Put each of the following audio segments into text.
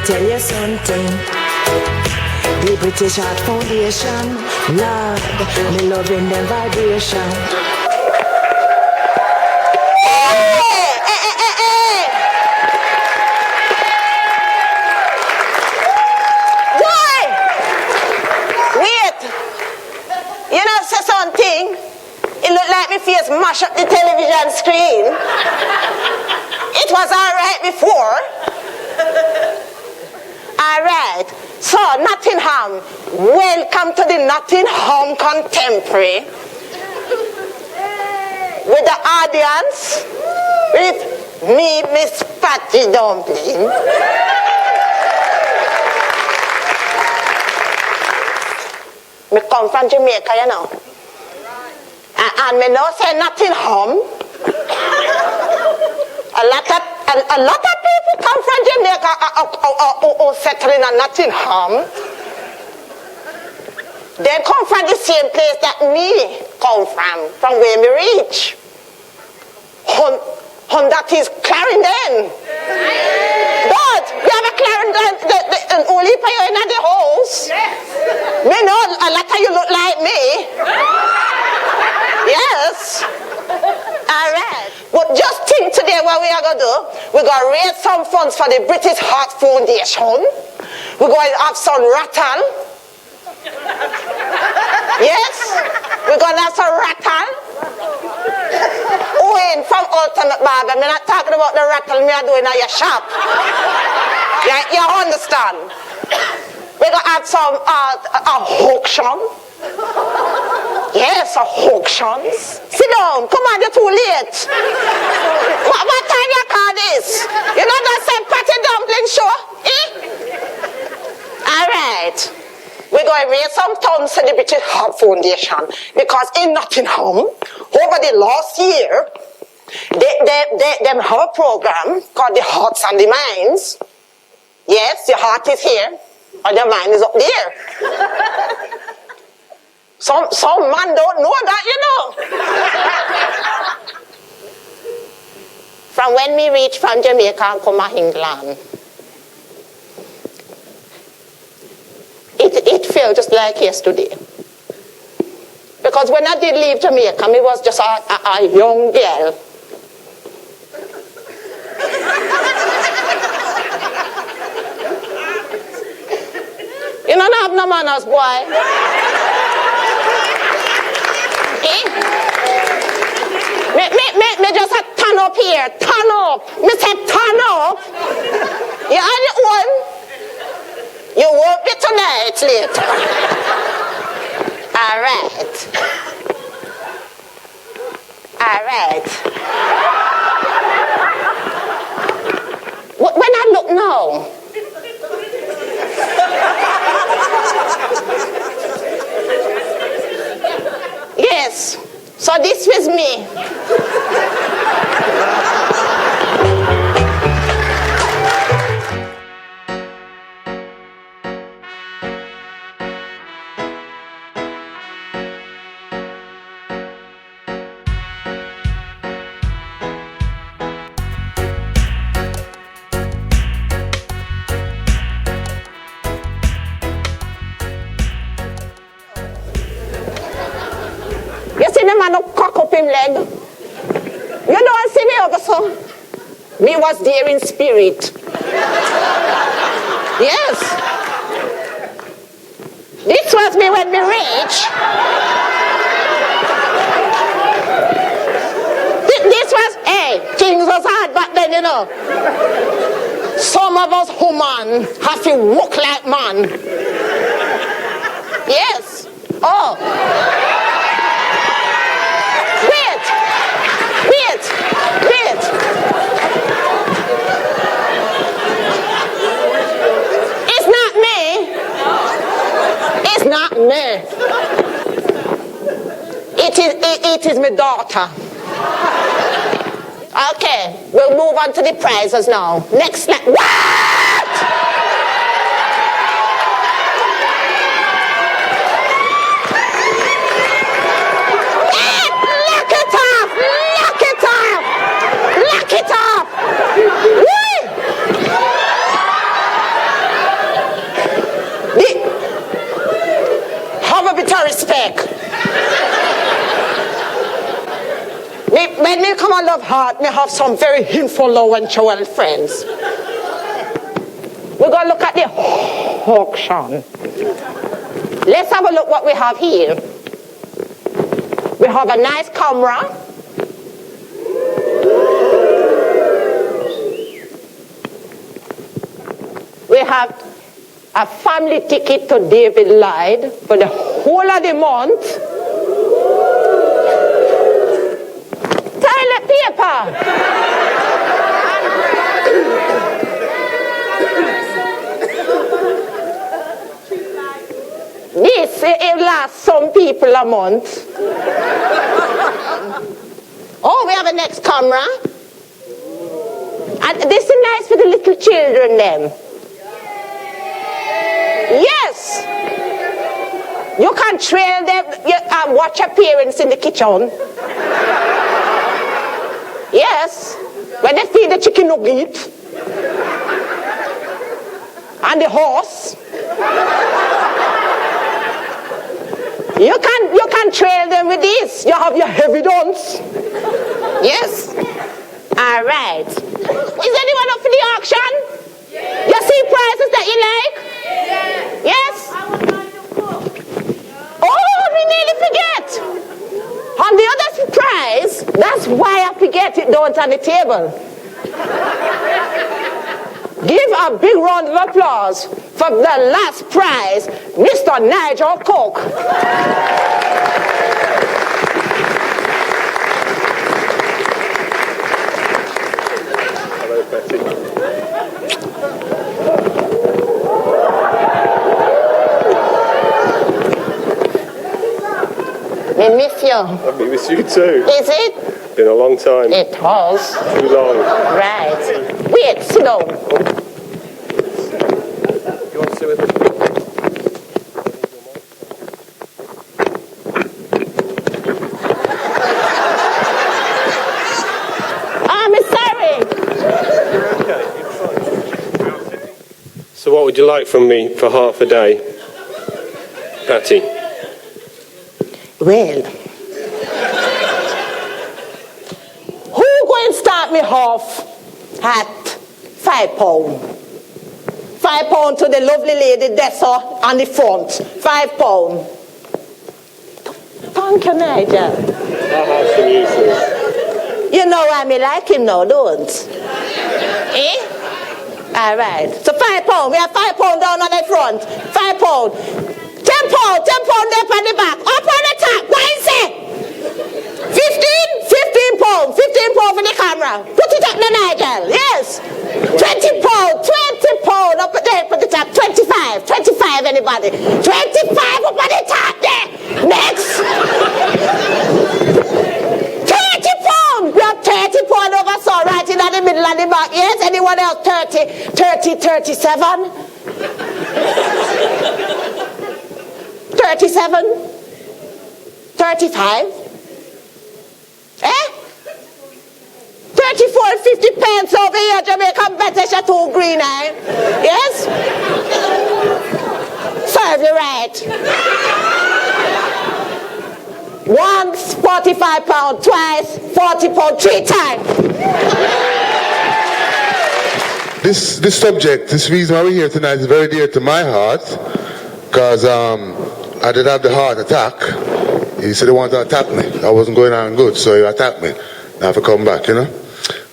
tell you something. The British Heart Foundation, Lord, me loving them vibration. Say something. It looked like my face mash up the television screen. It was alright before. Alright. So, Nottingham. Welcome to the Nottingham Contemporary. With the audience. With me, Miss Patty Dumplin. Me come from Jamaica, you know. And me know say Nottingham. A lot of people come from Jamaica who settle in Nottingham. They come from the same place that me come from where me reach. And that is Clarendon. But you have a Clarendon, only for you in the house. Me know a lot of you look like me. Yes. Alright. But just think today what we are going to do. We're going to raise some funds for the British Heart Foundation. We're going to have some rattle. Yes. We're going to have some rattle. Owen from Ultimate Barber. I'm not talking about the rattle me are doing at your shop. You understand? We're going to have some auction. Yes, auctions. Sit down. Come on, you're too late. What time you call this? You know that same Patty Dumplin show? All right. We're going to raise some funds to the British Heart Foundation because in Nottingham, over the last year, they have a program called the Hearts and the Minds. Yes, your heart is here, and your mind is up there. Some man don't know that, you know. From when we reach from Jamaica and come to England, it felt just like yesterday. Because when I did leave Jamaica, I was just a young girl. You don't have no manners, boy. Me just a turn up here. Turn up. Me say turn up. You are the one. You won't be tonight later. All right. All right. When I look now, yes. So this was me. You see the man who cock up him leg? You don't see me over so? Me was there in spirit. Yes. This was me when me reach. This was, hey, things was hard back then, you know. Some of us women have to walk like man. Yes. Oh. It's not me. It is my daughter. Okay, we'll move on to the prizes now. Next, what? Lock it up! Lock it up! Lock it up! come and love heart, me have some very influential friends. We're going to look at the auction. Let's have a look what we have here. We have a nice camera. We have a family ticket to David Lloyd for the whole of the month. Toilet paper. This it lasts some people a month. Oh, we have a next camera. And this is nice for the little children them. Yes. You can trail them, watch your parents in the kitchen. Yes. When they feed the chicken nugget. And the horse. You can trail them with this. You have your evidence. Yes. All right. Is anyone up for the auction? Yes. You see prices that you like? Yes. Yes? Oh, we nearly forget. On the other prize, that's why I forget it down on the table. Give a big round of applause for the last prize, Mr. Nigel Cook. Hello, Patty. I miss you. I miss you too. Is it? Been a long time. It has. Too long. Right. Wait, sit down. You want to sit with us? I'm sorry. You're okay. You're fine. So what would you like from me for half a day, Patty? Well, who going to start me off at £5? £5 to the lovely lady Dessa on the front. £5. Thank you, Nigel. I'll have some uses. You know I me like him now, don't? Eh? All right. So £5. We have £5 down on the front. £5. £10 there on the back. Up on the top. What is it? 15 pounds. 15 pounds for the camera. Put it up the Nigel. Yes. 20 pounds. 20 pounds up there for the top. 25. 25 anybody. 25 up on the top there. Next. 30 pounds. We have 30 pounds over so right in the middle and the back. Yes. Anyone else? 30. 37. 37, 35, 34 and 50 pence over here, Jamaican-British at 2 green, Yes? Serve you right. Once, 45 pounds, twice, 40 pounds, 3 times. This subject, this reason why we're here tonight is very dear to my heart, because I did have the heart attack. He said he wanted to attack me. I wasn't going on good, so he attacked me. I have to come back,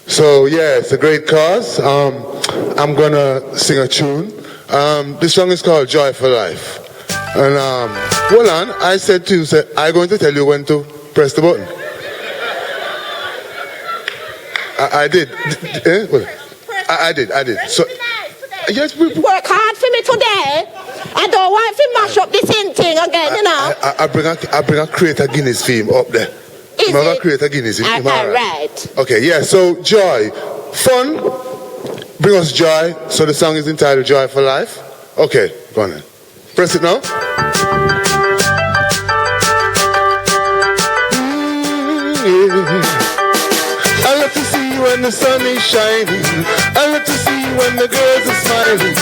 So yeah, it's a great cause. I'm gonna sing a tune. This song is called Joy for Life. And hold on, I said to you, I'm going to tell you when to press the button. I did. I did. So yes, we work hard for me today. I don't want to mash up the same thing again, I bring a Creator Guinness theme up there. Is it? Creator Guinness. All right. Okay, yeah, so joy. Fun. Bring us joy. So the song is entitled Joy for Life. Okay, go on then. Press it now. I love to see when the sun is shining. I love to see when the girls are smiling.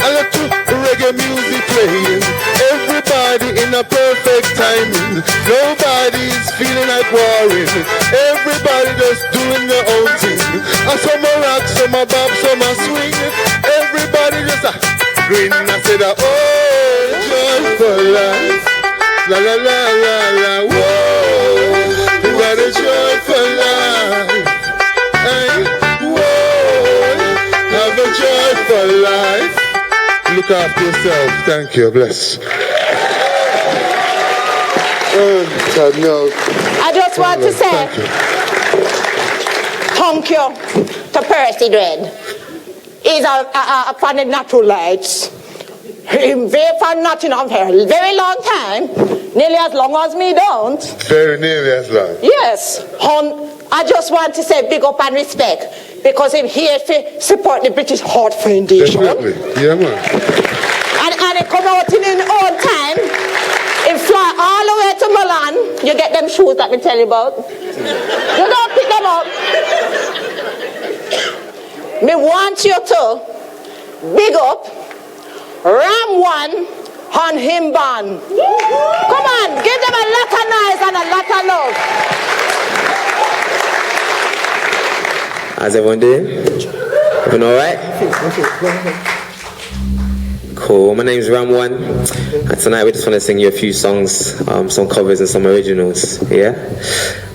I love to reggae music playing. Everybody in a perfect timing. Nobody's feeling sound like warring. Everybody just doing their own thing. And some a rock, some a bop, some a swing. Everybody just a grin. I said, oh, joyful life. La la la la la, whoa. What a joyful life. Hey, whoa. Have a joyful life. Look after yourself. Thank you. Bless. No. I just want to say thank you to Percy Dred. He's a fan of natural lights. He's very fan of Nottingham for a very long time. Nearly as long as me don't. Very nearly as long. Yes. I just want to say big up and respect. Because I'm here to support the British Heart Foundation. Definitely. Yeah, man. And it come out in his own time. It fly all the way to Milan. You get them shoes that we tell you about. You don't pick them up. Me want you to big up RamOne on him band. Come on, give them a lot of noise and a lot of love. How's everyone doing? Everyone alright? Cool, my name's RamOne, and tonight we just want to sing you a few songs, some covers and some originals, yeah?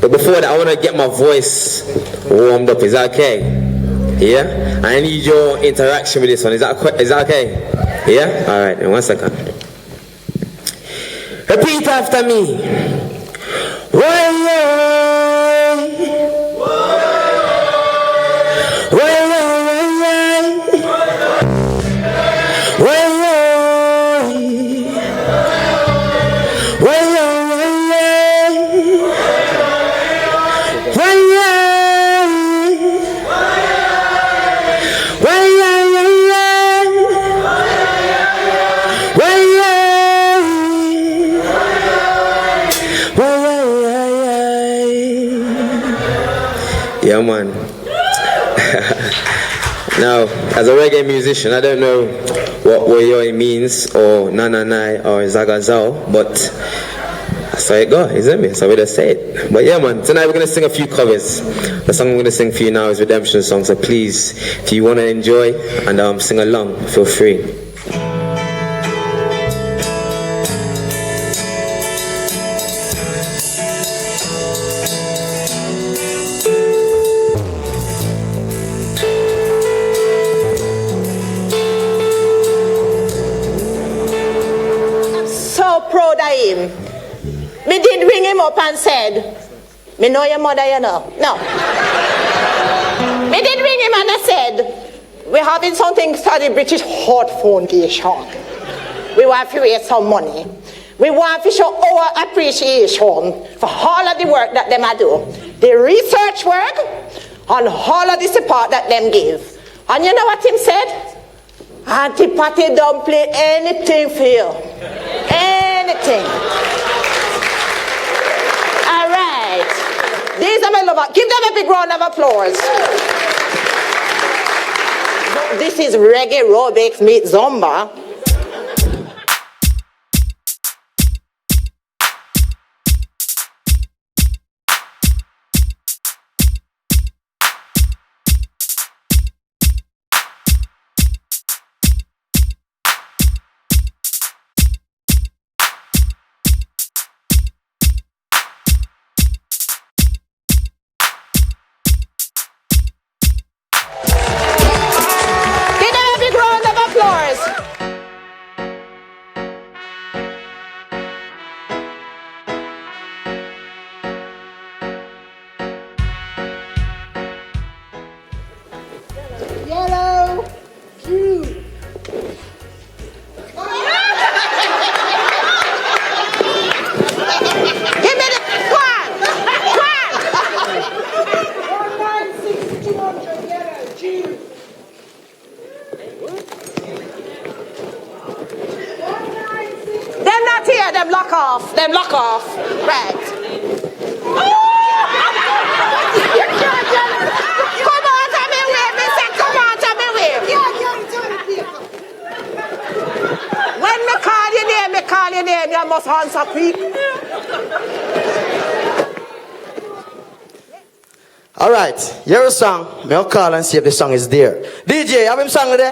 But before that, I want to get my voice warmed up, is that okay? Yeah? I need your interaction with this one, is that okay? Yeah? Alright, in 1 second. Repeat after me. Yeah, man. Now, as a reggae musician, I don't know what Woyoy means, or Nananai, or Zagazao, but that's how it goes, isn't it? That's how we just say it. But yeah, man, tonight we're going to sing a few covers. The song I'm going to sing for you now is Redemption Song, so please, if you want to enjoy and sing along, feel free. Me did ring him up and said, me know your mother, you know. No. Me did ring him and I said, we're having something for the British Heart Foundation. We want to raise some money. We want to show our appreciation for all of the work that them do. The research work and all of the support that them give. And you know what him said? Auntie Patty Dumplin, anything for you. Anything. All right. These are my lovers. Give them a big round of applause. This is reggae aerobics meet Zumba. Them lock off. Right. Come on, tell me wave. Me say, come on, tell me wave. When me call your name, you must answer quick. All right, here's a song. May I call and see if the song is there. DJ, have him song there?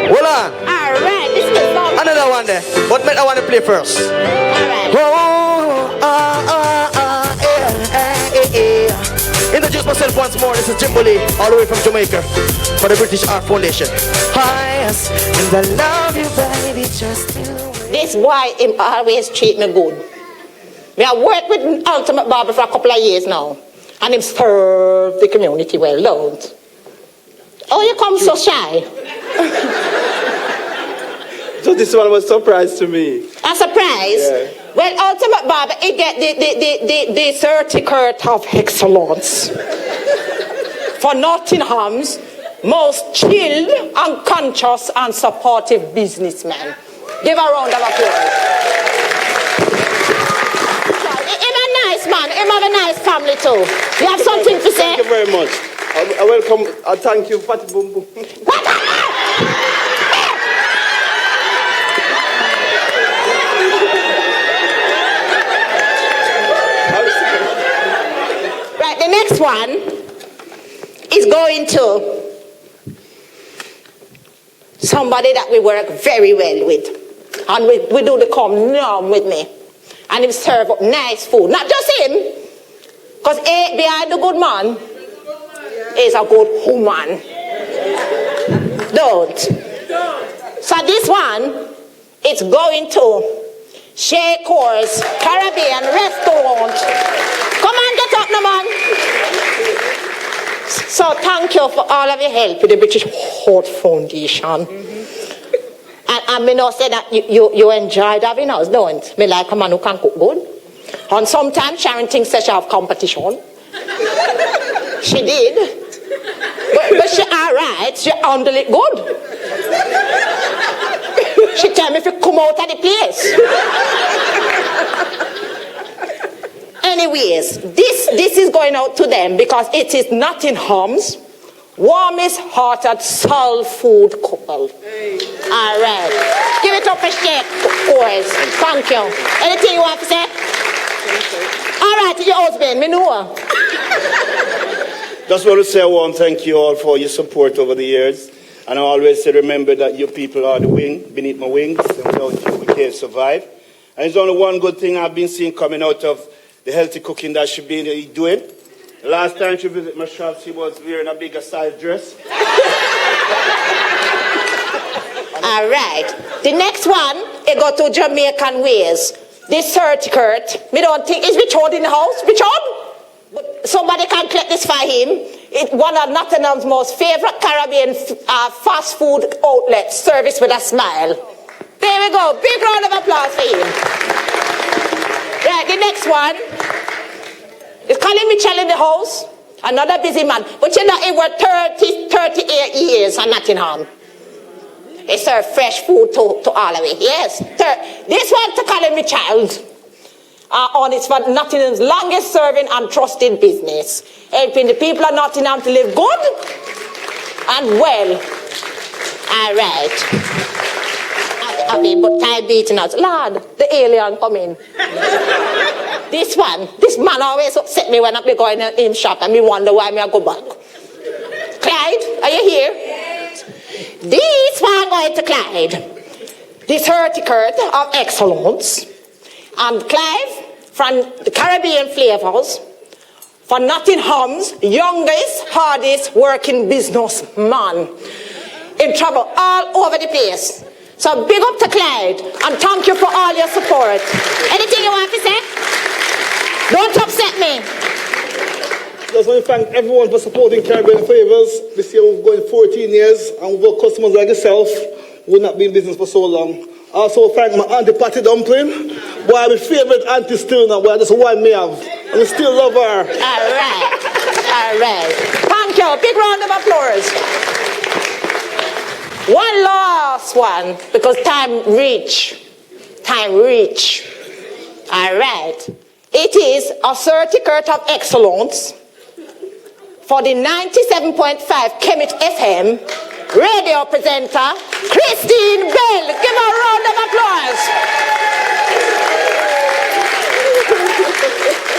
Hold on. All right, this is the song. Another one there. But make that one to play first. All right. Introduce myself once more. This is JimboLee, all the way from Jamaica, for the British Art Foundation. Highest, and I love you, baby, just you. This why him always treat me good. We have worked with Ultimate Barber for a couple of years now, and him serve the community well, don't? Oh, you come so shy. So this one was a surprise to me. A surprise? Yeah. Well, Ultimate Barber, he get the certificate of excellence for Nottingham's most chilled and conscious and supportive businessman. Give a round of applause. Him a nice man. Him have a nice family too. You have something to say? Thank you very much. I welcome, I thank you, Patty Dumplin. What? Right, the next one is going to somebody that we work very well with. And we do the come numb with me. And him serve up nice food. Not just him. Because behind the good man is a good woman. Don't. So this one, it's going to Shaker's Caribbean Restaurant. Come on, get up now, man. So thank you for all of your help with the British Heart Foundation. And me know say that you enjoyed having us, don't? Me like a man who can cook good. And sometimes Sharon thinks that she have competition. She did. But she alright, she handle it good. She tell me if you come out of the place. Anyways, this is going out to them because it is Nottingham's warmest hearted soul food couple. All right. Give it up a shake, boys. Thank you. Anything you want to say? All right, your husband, me know. Just want to say I want to thank you all for your support over the years. And I always say, remember that you people are the wing beneath my wings, and without you we can't survive. And there's only one good thing I've been seeing coming out of the healthy cooking that she's been doing. The last time she visited my shop, she was wearing a bigger size dress. All right. The next one, it go to Jamaican ways. This certificate, me don't think, is Richard in the house? Richard? But somebody can collect this for him. It's one of Nottingham's most favorite Caribbean fast food outlets, service with a smile. There we go. Big round of applause for him. Right, the next one is Colin Mitchell in the house. Another busy man. But you know, he worked 38 years in Nottingham. He served fresh food to all of it. Yes. This one to Colin Mitchell. On it's for Nottingham's longest serving and trusted business. Helping the people of Nottingham to live good and well. All right. I mean, but time beating us. Lord, the alien come in. This man always upset me when I be going in shop and me wonder why me I go back. Clyde, are you here? Yes. This one going to Clyde. The certificate of excellence. And Clive, from the Caribbean flavors, for Nottingham's youngest, hardest working businessman. In trouble all over the place. So big up to Clyde and thank you for all your support. Anything you want to say? Don't upset me. Just want to thank everyone for supporting Caribbean Flavors. This year we've going 14 years and we've got customers like yourself who would not be in business for so long. Also thank my auntie Patty Dumplin. Boy, I'm my favorite auntie still now. Boy, that's one me have. And we still love her. All right. All right. Thank you. Big round of applause. One last one, because time reach. All right. It is a certificate of excellence for the 97.5 Kemet FM radio presenter, Christine Bell. Give her a round of applause.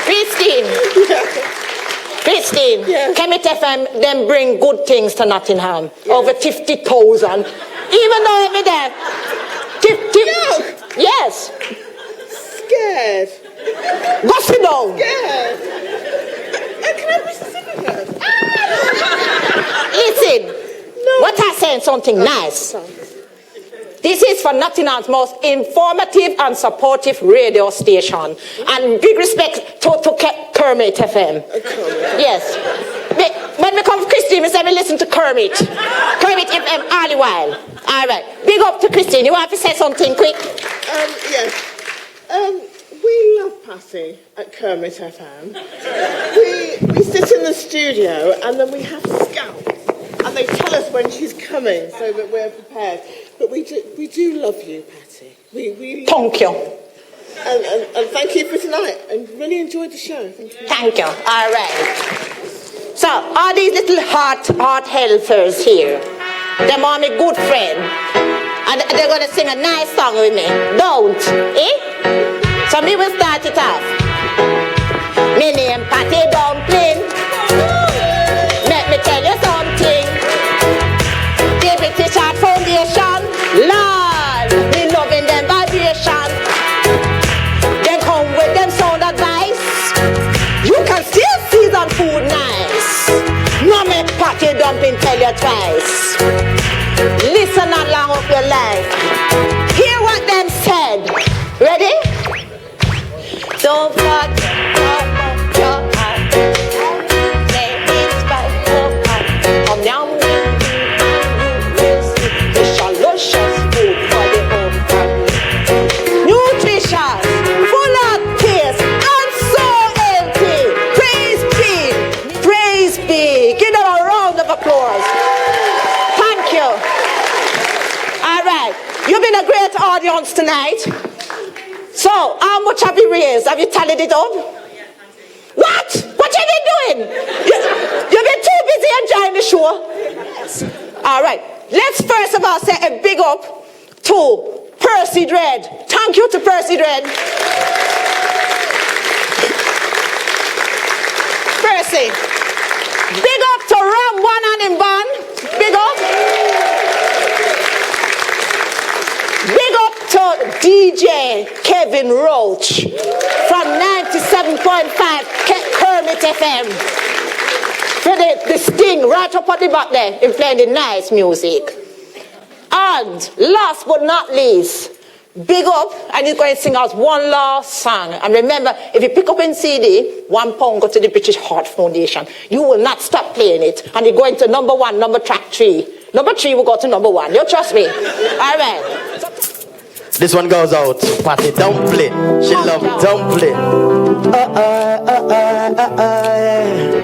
Christine. Christine, Kemet FM, them bring good things to Nottingham. Over 50,000. Even though I'm there. Yes. Scared. Go sit down. Scared. Can I be specific? Listen. No. What I saying something nice. This is for Nottingham's most informative and supportive radio station. And big respect to Kermit FM. Yes. When we come to Christine, we say we listen to Kermit. Kermit FM all the while. All right. Big up to Christine. You want to say something quick? Yes. We love Patty at Kermit FM. We sit in the studio and then we have scouts. And they tell us when she's coming so that we're prepared. But we do love you, Patty. We thank you. And thank you for tonight. And really enjoyed the show. Thank you. Thank you. All right. So, all these little heart helpers here, them are my good friend. And they're going to sing a nice song with me. Don't. Eh? So me will start it off. Me name Patty Dumplin. Let me tell you something. The British Art Foundation, Lord, me loving them vibration. They come with them sound advice. You can still season food nice. No make Patty Dumplin tell you twice. Listen along of your life. Hear what them said. Ready? Don't forget your heart. Name is by your heart. Come down with you will see the luscious food for the home family. Nutritious, full of taste, and so healthy. Praise be. Praise be. Give them a round of applause. Thank you. All right. You've been a great audience tonight. So, how much have you raised? Have you tallied it up? What? What have you been doing? You've been too busy enjoying the show? All right. Let's first of all say a big up to Percy Dred. Thank you to Percy Dred. Percy. Big up to RamOne and him band. Big up. Big up to DJ Kevin Roach from 97.5 Kermit FM. For the sting right up at the back there in playing the nice music. And last but not least, big up, and he's going to sing us one last song. And remember, if you pick up in CD, £1 go to the British Heart Foundation. You will not stop playing it. And you're going to number 1, number track 3. Number 3 will go to number 1. You trust me? All right. This one goes out. Patty Dumplin. She love dumpling. Yeah.